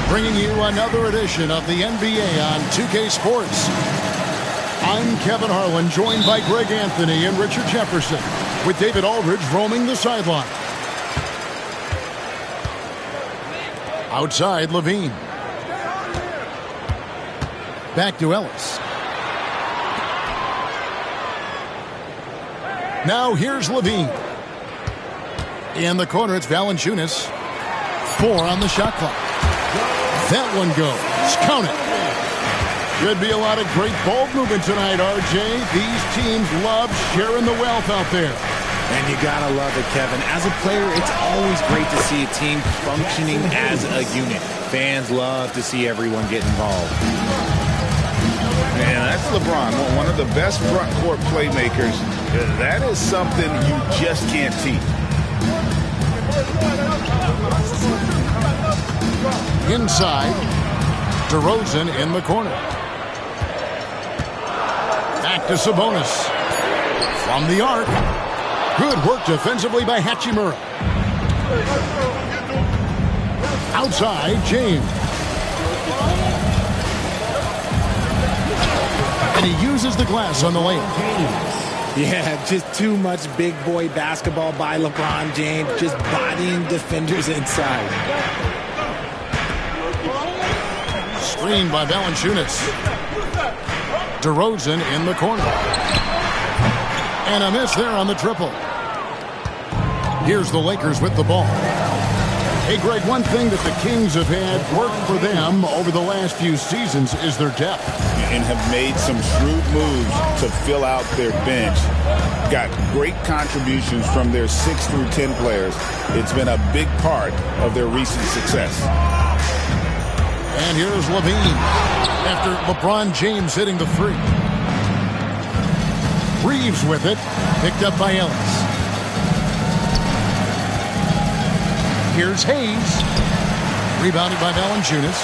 bringing you another edition of the NBA on 2K Sports. I'm Kevin Harlan, joined by Greg Anthony and Richard Jefferson, with David Aldridge roaming the sideline. Outside, Levine. Back to Ellis. Now here's Levine. In the corner, it's Valanciunas. 4 on the shot clock. That one goes. Count it. Should be a lot of great ball movement tonight, RJ. These teams love sharing the wealth out there. And you gotta love it, Kevin. As a player, it's always great to see a team functioning as a unit. Fans love to see everyone get involved. Man, that's LeBron, one of the best front court playmakers. That is something you just can't teach. Inside, DeRozan in the corner. Back to Sabonis. From the arc. Good work defensively by Hachimura. Outside, James. And he uses the glass on the layup. Yeah, just too much big boy basketball by LeBron James, just bodying defenders inside. Screen by Valanciunas. DeRozan in the corner. And a miss there on the triple. Here's the Lakers with the ball. Hey, Greg, one thing that the Kings have had work for them over the last few seasons is their depth. And have made some shrewd moves to fill out their bench. Got great contributions from their 6 through 10 players. It's been a big part of their recent success. And here's Levine after LeBron James hitting the three. Reeves with it, picked up by Ellis. Here's Hayes, rebounded by Valanciunas.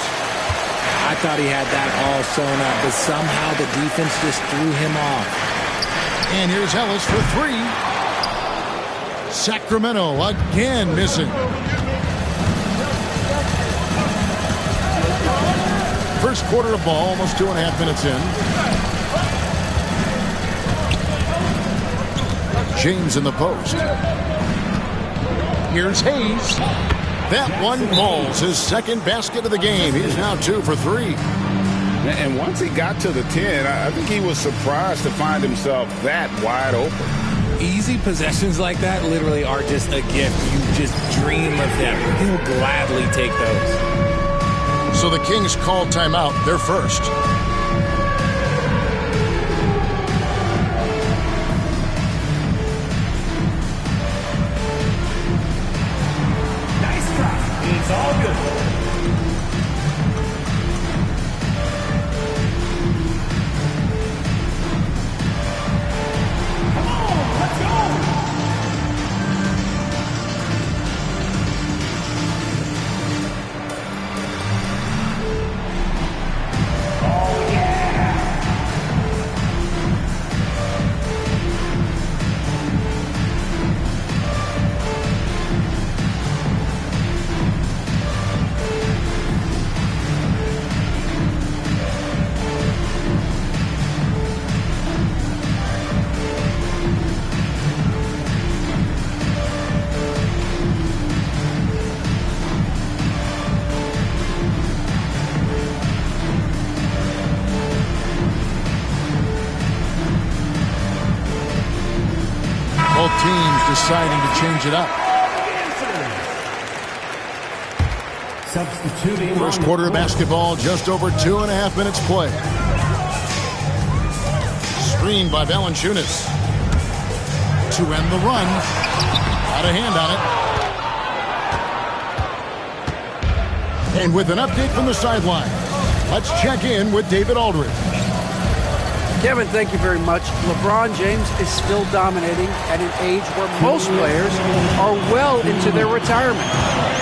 I thought he had that all sewn up, but somehow the defense just threw him off. And here's Ellis for 3. Sacramento again missing. First quarter of ball, almost 2.5 minutes in. James in the post. Here's Hayes. That one falls, his second basket of the game. He's now 2 for 3. And once he got to the 10, I think he was surprised to find himself that wide open. Easy possessions like that literally are just a gift. You just dream of them. He'll gladly take those. So the Kings call timeout, their first. It's all good. Come on, let's go. Oh, yeah. Both teams deciding to change it up. Substituting. First quarter of basketball, just over 2.5 minutes play. Screened by Valanciunas. To end the run. Got a hand on it. And with an update from the sideline, let's check in with David Aldridge. Kevin, thank you very much. LeBron James is still dominating at an age where most players are well into their retirement.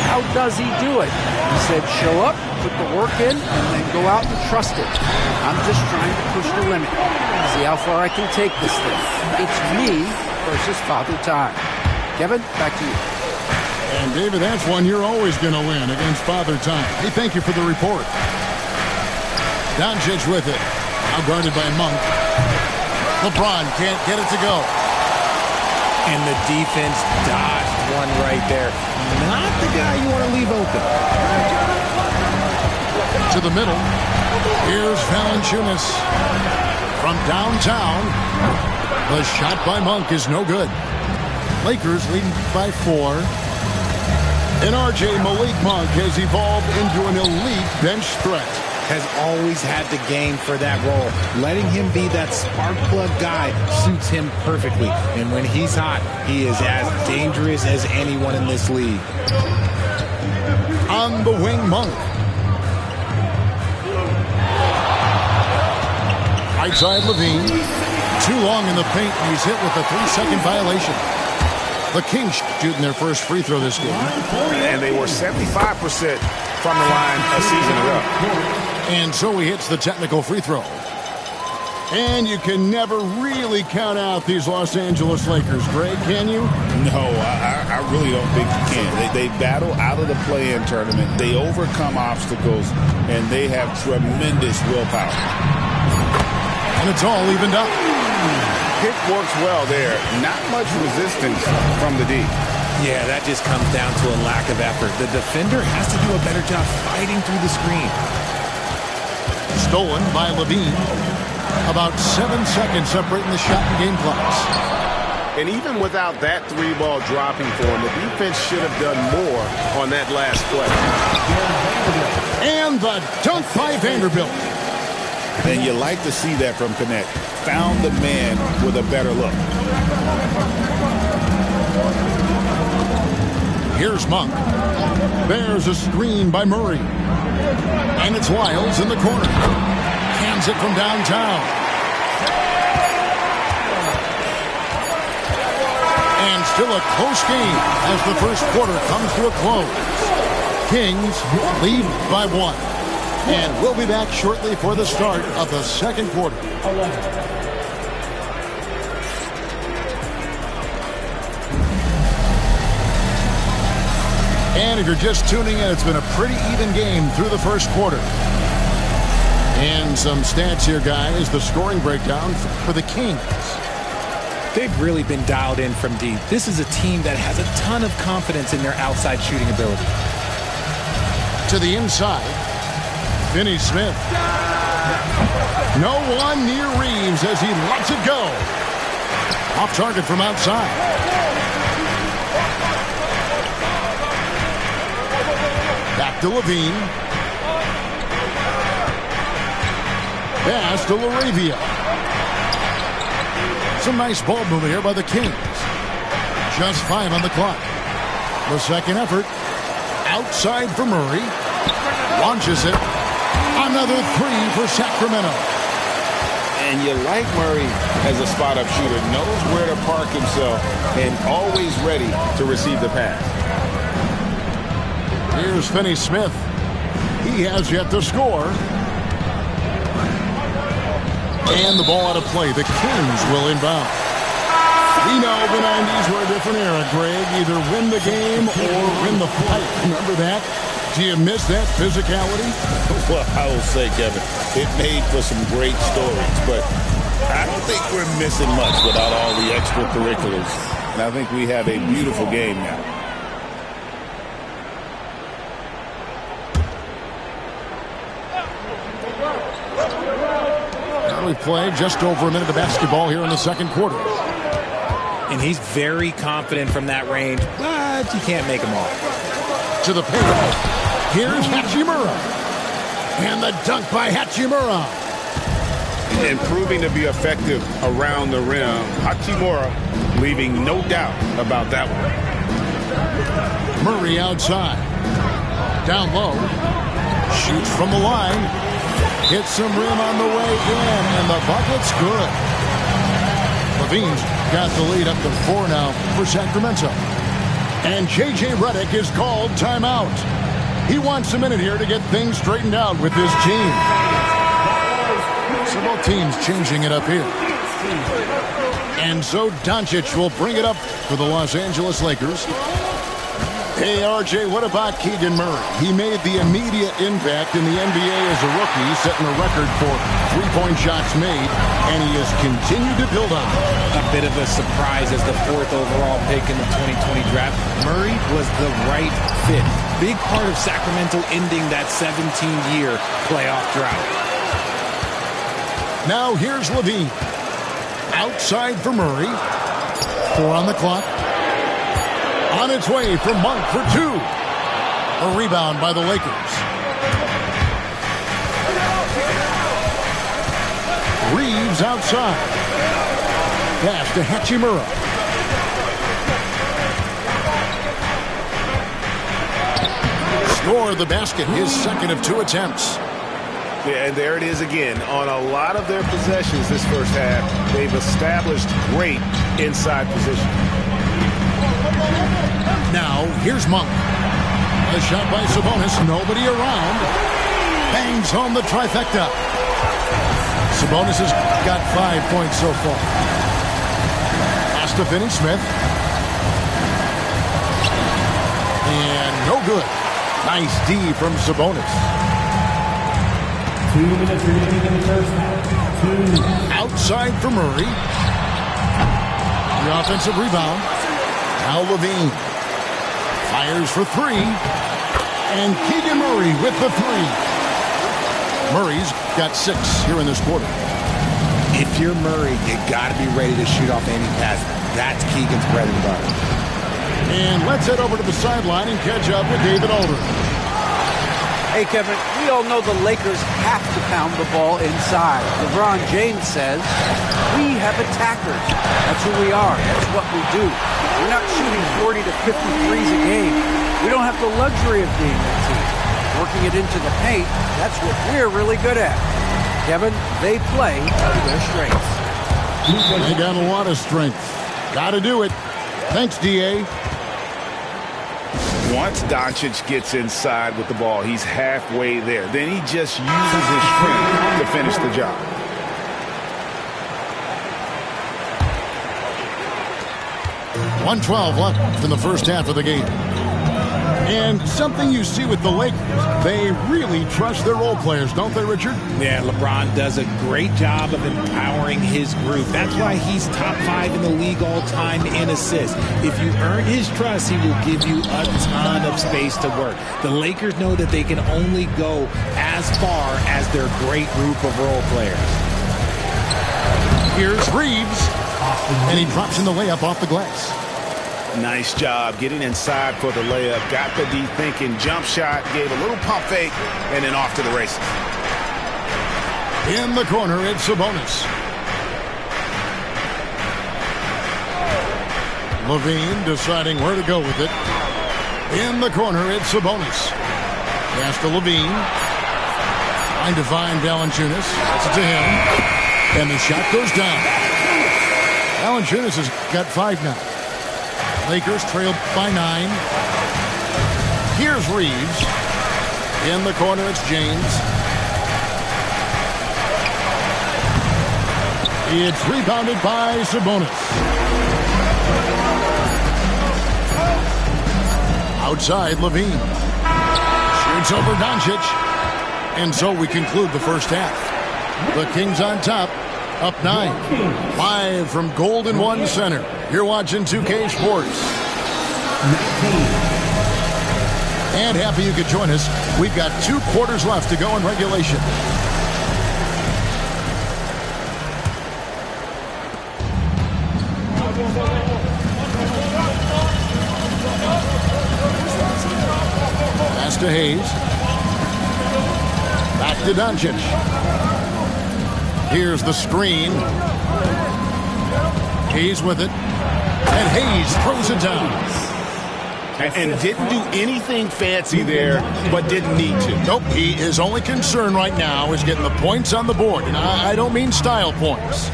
How does he do it? He said, show up, put the work in, and then go out and trust it. I'm just trying to push the limit. See how far I can take this thing. It's me versus Father Time. Kevin, back to you. And, David, that's one you're always going to win against Father Time. Hey, thank you for the report. Doncic with it. Now guarded by Monk. LeBron can't get it to go. And the defense dodged one right there. Not the guy you want to leave open. To the middle. Here's Valanciunas. From downtown. The shot by Monk is no good. Lakers leading by 4. And R.J. Malik Monk has evolved into an elite bench threat. Has always had the game for that role. Letting him be that spark plug guy suits him perfectly. And when he's hot, he is as dangerous as anyone in this league. On the wing, Monk. Right side, Levine. Too long in the paint, and he's hit with a 3-second violation. The Kings shooting their first free throw this game. And they were 75% from the line a season ago. And so he hits the technical free throw. And you can never really count out these Los Angeles Lakers, Greg, can you? No, I really don't think you can. They battle out of the play-in tournament. They overcome obstacles, and they have tremendous willpower. And it's all evened up. Pick works well there. Not much resistance from the D. Yeah, that just comes down to a lack of effort. The defender has to do a better job fighting through the screen. Stolen by Levine. About 7 seconds separating the shot and game clocks. And even without that 3-ball dropping for him, the defense should have done more on that last play. And the dunk by Vanderbilt. And you like to see that from Connect. Found the man with a better look. Here's Monk. There's a screen by Murray. And it's Wiles in the corner. Hands it from downtown. And still a close game as the first quarter comes to a close. Kings lead by 1. And we'll be back shortly for the start of the second quarter. And if you're just tuning in, it's been a pretty even game through the first quarter. And some stats here, guys. The scoring breakdown for the Kings. They've really been dialed in from deep. This is a team that has a ton of confidence in their outside shooting ability. To the inside. Finney Smith. No one near Reeves as he lets it go. Off target from outside. Back to Levine. Pass to LaRavia. Some nice ball movement here by the Kings. Just 5 on the clock. The second effort. Outside for Murray. Launches it. Another 3 for Sacramento. And you like Murray as a spot-up shooter. Knows where to park himself and always ready to receive the pass. Here's Finney Smith. He has yet to score. And the ball out of play. The Kings will inbound. We know the 90s were a different era, Greg. Either win the game or win the fight. Remember that? Do you miss that physicality? Well, I will say, Kevin, it made for some great stories, but I don't think we're missing much without all the extracurriculars. And I think we have a beautiful game now. Now we play just over a minute of basketball here in the second quarter. And he's very confident from that range, but you can't make him off. To the paint. Here's Hachimura. And the dunk by Hachimura. And proving to be effective around the rim. Hachimura leaving no doubt about that one. Murray outside. Down low. Shoots from the line. Hits some rim on the way in. And the bucket's good. Levine's got the lead up to 4 now for Sacramento. And J.J. Redick is called timeout. He wants a minute here to get things straightened out with his team. So both teams changing it up here. And so Doncic will bring it up for the Los Angeles Lakers. Hey, RJ, what about Keegan Murray? He made the immediate impact in the NBA as a rookie, setting a record for three-point shots made, and he has continued to build on it. A bit of a surprise as the 4th overall pick in the 2020 draft. Murray was the right fit. Big part of Sacramento ending that 17-year playoff drought. Now here's Levine. Outside for Murray. 4 on the clock. On its way from Monk for 2. A rebound by the Lakers. Reeves outside. Pass to Hachimura. Score the basket, his second of 2 attempts. Yeah, and there it is again. On a lot of their possessions this first half, they've established great inside position. Now, here's Monk. A shot by Sabonis. Nobody around. Bangs home the trifecta. Sabonis has got 5 points so far. Pass to Finney-Smith. And no good. Nice D from Sabonis. 2 minutes remaining in the first half. Outside for Murray. The offensive rebound. Now Levine. Fires for 3. And Keegan Murray with the 3. Murray's got 6 here in this quarter. If you're Murray, you got to be ready to shoot off any pass. That's Keegan's bread and butter. And let's head over to the sideline and catch up with David Aldridge. Hey, Kevin, we all know the Lakers have to pound the ball inside. LeBron James says, we have attackers. That's who we are. That's what we do. We're not shooting 40 to 50 threes a game. We don't have the luxury of being that team. Working it into the paint, that's what we're really good at. Kevin, they play to their strengths. They got a lot of strength. Got to do it. Thanks, D.A. Once Doncic gets inside with the ball, he's halfway there. Then he just uses his strength to finish the job. .112 left in the first half of the game. And something you see with the Lakers, they really trust their role players, don't they, Richard? Yeah, LeBron does a great job of empowering his group. That's why he's top 5 in the league all time in assists. If you earn his trust, he will give you a ton of space to work. The Lakers know that they can only go as far as their great group of role players. Here's Reeves, and he drops in the layup off the glass. Nice job getting inside for the layup. Got the D thinking. Jump shot. Gave a little pump fake. And then off to the races. In the corner, it's Sabonis. Levine deciding where to go with it. In the corner, it's Sabonis. Pass to Levine. Trying to find Valanciunas. That's it to him. And the shot goes down. Valanciunas has got 5 now. Lakers trailed by 9. Here's Reeves. In the corner, it's James. It's rebounded by Sabonis. Outside, Levine. Shoots over Doncic. And so we conclude the first half. The Kings on top. Up 9. Live from Golden One Center. You're watching 2K Sports. And happy you could join us. We've got 2 quarters left to go in regulation. Pass to Hayes. Back to Doncic. Here's the screen. Hayes with it. And Hayes throws it down. And didn't do anything fancy there, but didn't need to. Nope, his only concern right now is getting the points on the board. And I don't mean style points.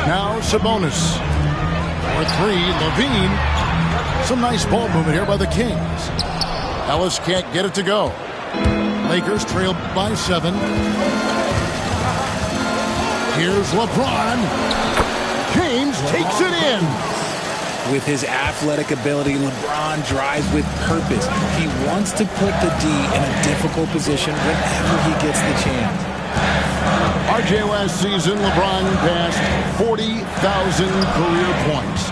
Now Sabonis. For 3, Levine. Some nice ball movement here by the Kings. Ellis can't get it to go. Lakers trail by 7. Here's LeBron. James takes it in. With his athletic ability, LeBron drives with purpose. He wants to put the D in a difficult position whenever he gets the chance. RJ, last season, LeBron passed 40,000 career points.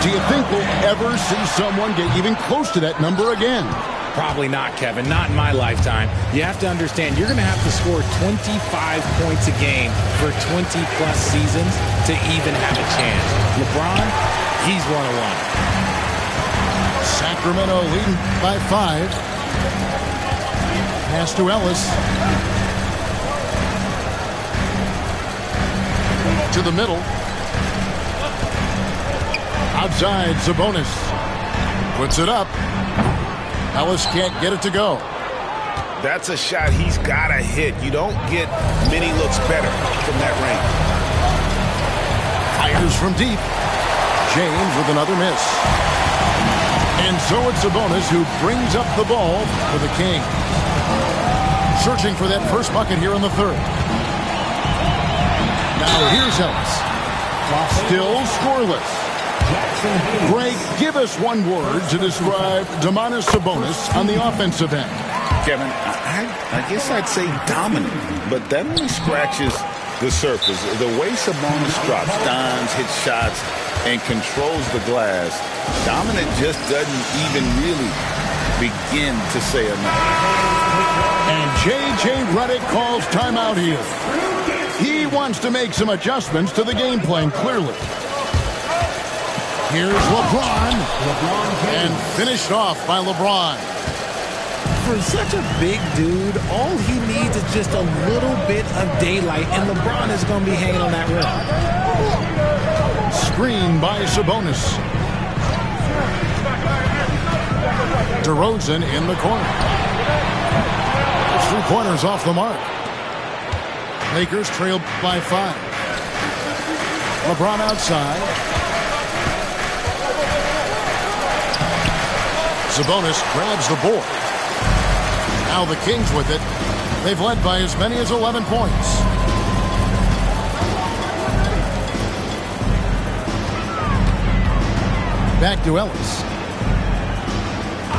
Do you think we'll ever see someone get even close to that number again? Probably not, Kevin. Not in my lifetime. You have to understand, you're going to have to score 25 points a game for 20-plus seasons to even have a chance. LeBron, he's one-on-one. Sacramento leading by 5. Pass to Ellis. To the middle. Outside, Sabonis. Puts it up. Ellis can't get it to go. That's a shot he's got to hit. You don't get many looks better from that range. Fires from deep. James with another miss. And so it's Sabonis who brings up the ball for the Kings. Searching for that first bucket here in the third. Now here's Ellis. Still scoreless. Greg, give us one word to describe Domantas Sabonis on the offensive end. Kevin, I guess I'd say dominant, but that only scratches the surface. The way Sabonis drops dimes, hits shots, and controls the glass, dominant just doesn't even really begin to say enough. And J.J. Redick calls timeout here. He wants to make some adjustments to the game plan, clearly. Here's LeBron. And finished off by LeBron. For such a big dude, all he needs is just a little bit of daylight, and LeBron is going to be hanging on that rim. Screen by Sabonis. DeRozan in the corner. 3-pointers off the mark. Lakers trail by 5. LeBron outside. Sabonis grabs the board. Now the Kings with it. They've led by as many as 11 points. Back to Ellis.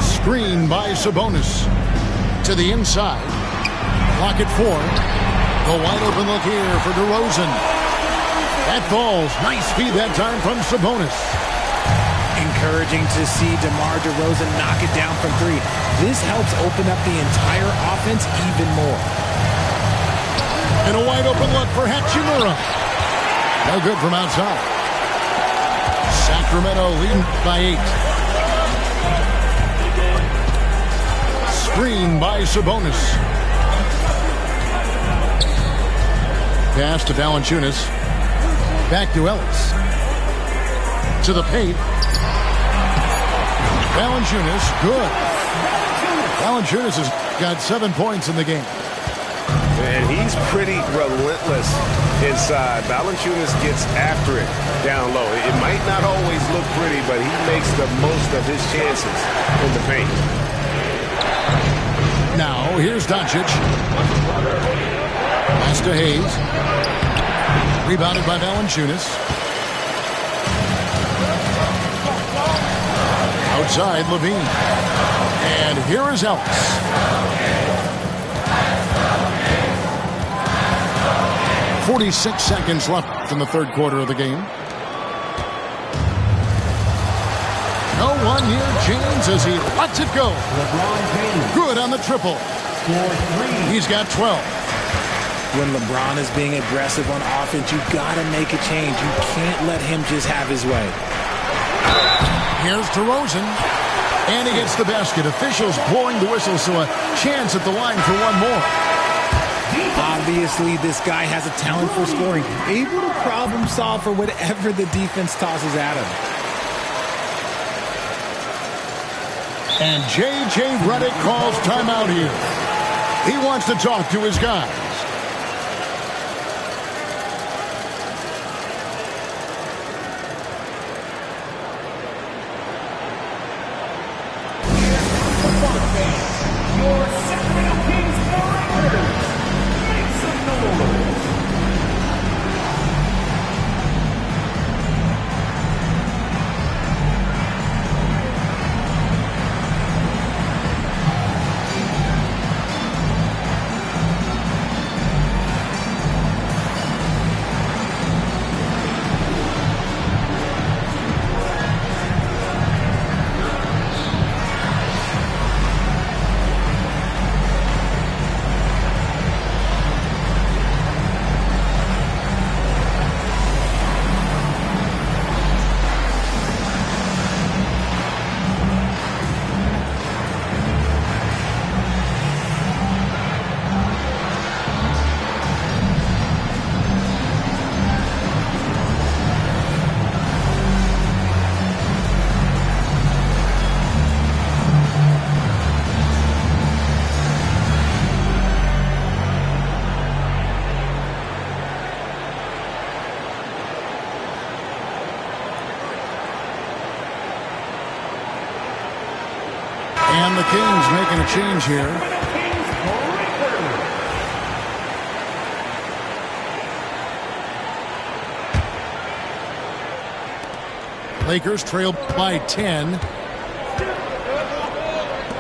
Screen by Sabonis. To the inside. Clock at 4. The wide open look here for DeRozan. That falls. Nice speed that time from Sabonis. Encouraging to see DeMar DeRozan knock it down from 3. This helps open up the entire offense even more. And a wide open look for Hachimura. No good from outside. Sacramento leading by 8. Screen by Sabonis. Pass to Valanciunas. Back to Ellis. To the paint. Valanciunas, good. Valanciunas has got 7 points in the game. And he's pretty relentless inside. Valanciunas gets after it down low. It might not always look pretty, but he makes the most of his chances in the paint. Now, here's Doncic. Pass to Hayes. Rebounded by Valanciunas. Outside, Levine. And here is Ellis. .46 seconds left in the third quarter of the game. No one near James as he lets it go. Good on the triple. He's got 12. When LeBron is being aggressive on offense, you've got to make a change. You can't let him just have his way. Here's DeRozan. And he gets the basket. Officials blowing the whistle, so a chance at the line for one more. Obviously, this guy has a talent for scoring. Able to problem solve for whatever the defense tosses at him. And J.J. Redick calls timeout here. He wants to talk to his guys. And the Kings making a change here. Lakers trail by 10.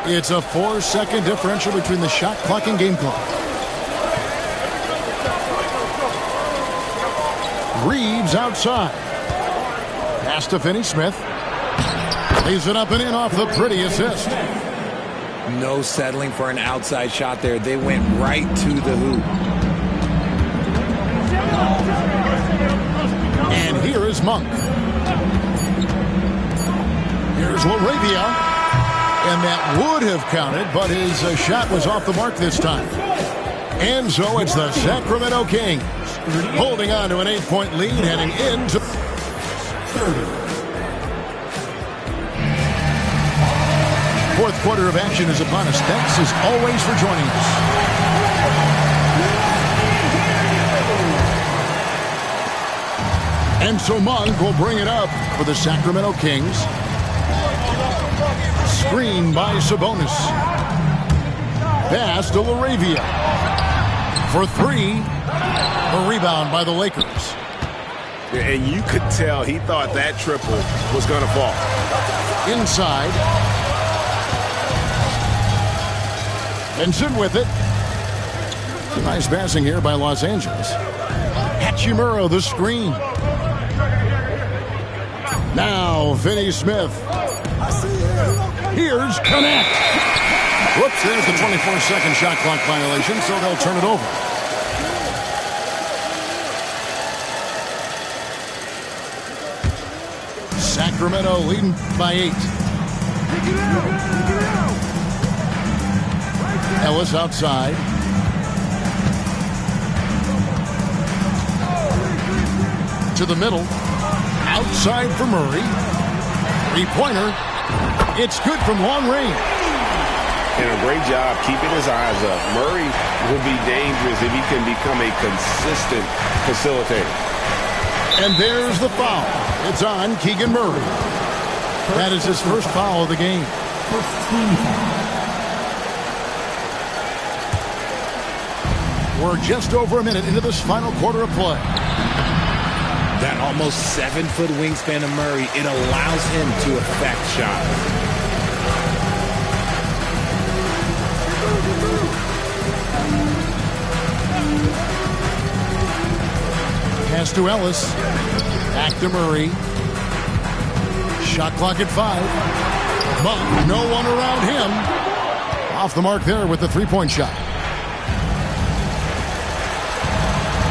It's a 4-second differential between the shot clock and game clock. Reeves outside. Pass to Finney-Smith. Lays it up and in off the pretty assist. No settling for an outside shot there. They went right to the hoop. And here is Monk. Here's LaRavia. And that would have counted, but his shot was off the mark this time. And so it's the Sacramento Kings holding on to an 8-point lead heading into fourth quarter of action is upon us. Thanks as always for joining us. And so Monk will bring it up for the Sacramento Kings. Screen by Sabonis. Pass to LaRavia. For three. A rebound by the Lakers. And you could tell he thought that triple was going to fall. Inside. Benson with it. Nice passing here by Los Angeles. Hachimura the screen. Now Finney-Smith. Here's Connect. Whoops, there's the 24-second shot clock violation, so they'll turn it over. Sacramento leading by 8. Ellis outside. To the middle. Outside for Murray. Three-pointer. It's good from long range. And a great job keeping his eyes up. Murray will be dangerous if he can become a consistent facilitator. And there's the foul. It's on Keegan Murray. That is his first foul of the game. We're just over a minute into this final quarter of play. That almost 7-foot wingspan of Murray, it allows him to affect shots. Pass to Ellis. Back to Murray. Shot clock at 5. Monk, no one around him. Off the mark there with the three-point shot.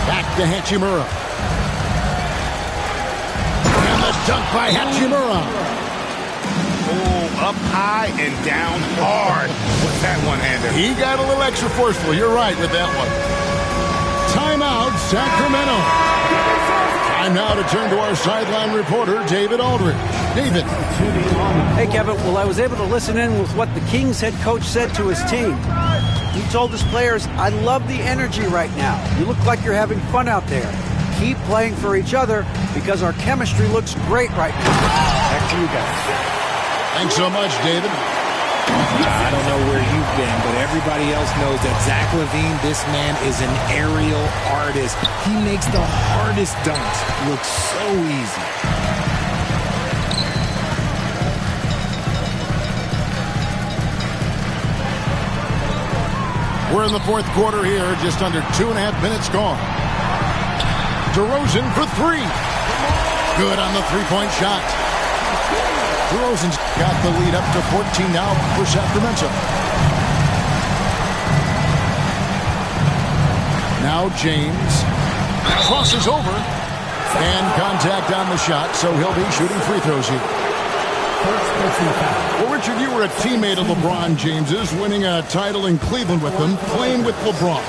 Back to Hachimura. And the dunk by Hachimura. Oh, up high and down hard with that one-hander. He got a little extra forceful. You're right with that one. Timeout, Sacramento. Time now to turn to our sideline reporter, David Aldridge. David. Hey, Kevin. Well, I was able to listen in with what the Kings head coach said to his team. He told his players, I love the energy right now. You look like you're having fun out there. Keep playing for each other because our chemistry looks great right now. Back to you guys. Thanks so much, David. I don't know where you've been, but everybody else knows that Zach LaVine, this man is an aerial artist. He makes the hardest dunks look so easy. We're in the fourth quarter here, just under 2.5 minutes gone. DeRozan for three. Good on the three-point shot. DeRozan's got the lead up to 14 now for Sacramento. Now James crosses over and contact on the shot, so he'll be shooting free throws here. Well, Richard, you were a teammate of LeBron James's, winning a title in Cleveland with them, playing with LeBron.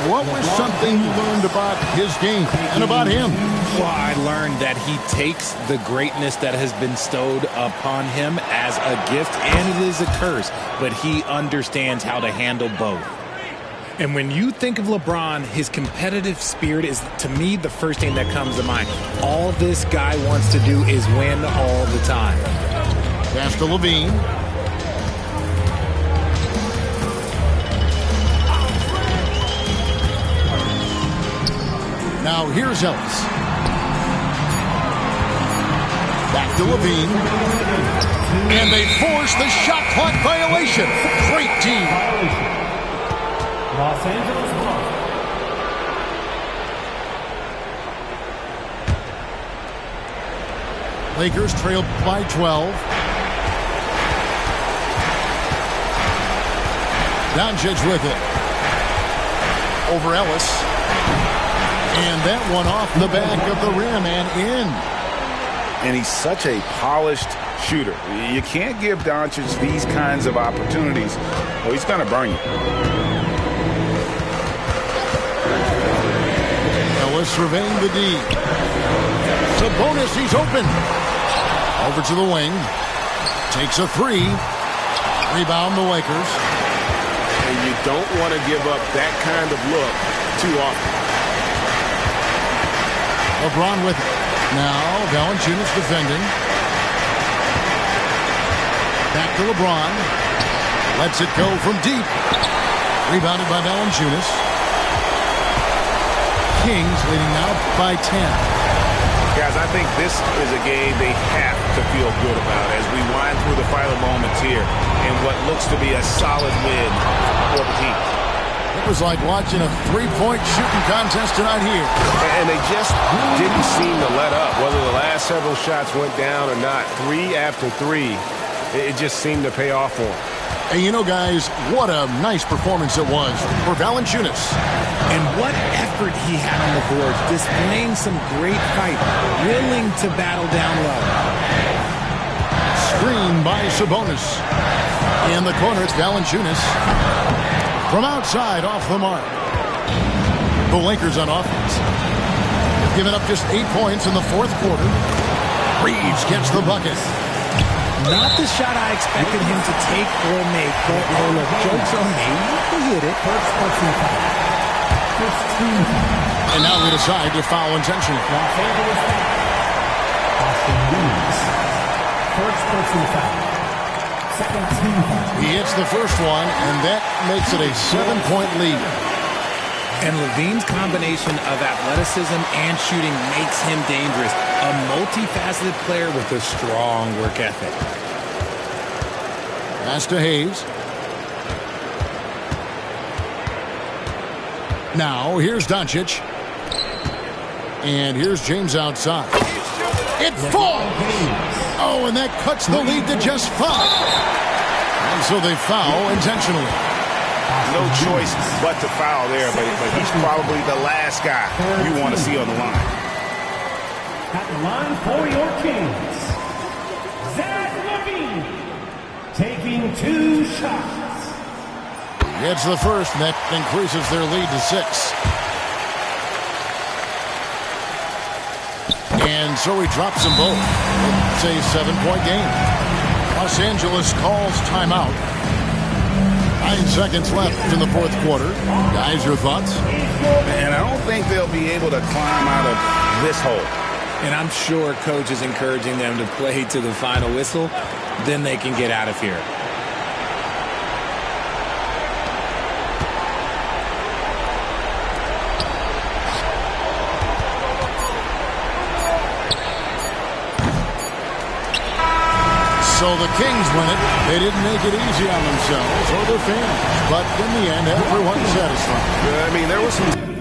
What was something you learned about his game and about him? Well, I learned that he takes the greatness that has been bestowed upon him as a gift, and it is a curse, but he understands how to handle both. And when you think of LeBron, his competitive spirit is, to me, the first thing that comes to mind. All this guy wants to do is win all the time. Pass to LaVine. Now here's Ellis. Back to Levine. And they force the shot clock violation. Great team. Los Angeles Hawks. Lakers trailed by 12. Doncic with it. Over Ellis. And that one off the back of the rim and in. And he's such a polished shooter. You can't give Doncic these kinds of opportunities, or he's going to burn you. Ellis surveying the D. Sabonis, he's open. Over to the wing. Takes a three. Rebound the Lakers. And you don't want to give up that kind of look too often. LeBron with it. Now, Valanciunas defending. Back to LeBron. Lets it go from deep. Rebounded by Valanciunas. Kings leading now by 10. Guys, I think this is a game they have to feel good about as we wind through the final moments here in what looks to be a solid win for the team. It was like watching a three-point shooting contest tonight here. And they just didn't seem to let up. Whether the last several shots went down or not, three after three, it just seemed to pay off for them. And you know, guys, what a nice performance it was for Valanciunas. And what effort he had on the boards, displaying some great fight, willing to battle down low. Screen by Sabonis. In the corner, it's Valanciunas. From outside, off the mark. The Lakers on offense. They've given up just 8 points in the fourth quarter. Reeves gets the bucket. Not the shot I expected him to take or make, but look, joke's on me. He hit it. And now we decide to foul intentionally. Los Angeles foul. Austin Reeves. First personal foul. Second team foul. He hits the first one, and that makes it a 7-point lead. And Levine's combination of athleticism and shooting makes him dangerous. A multifaceted player with a strong work ethic. Pass to Hayes. Now, here's Doncic. And here's James outside. It falls! Oh, and that cuts the lead to just 5. And so they foul intentionally. No choice but to foul there, but he's probably the last guy you want to see on the line. At the line for your Kings, Zach LaVine, taking 2 shots. Gets the first, and that increases their lead to 6. And so he drops them both. It's a 7-point game. Los Angeles calls timeout. 9 seconds left in the fourth quarter. Guys, your thoughts? And I don't think they'll be able to climb out of this hole. And I'm sure coach is encouraging them to play to the final whistle. Then they can get out of here. So the Kings win it. They didn't make it easy on themselves or their fans. But in the end, everyone's satisfied. I mean, there was some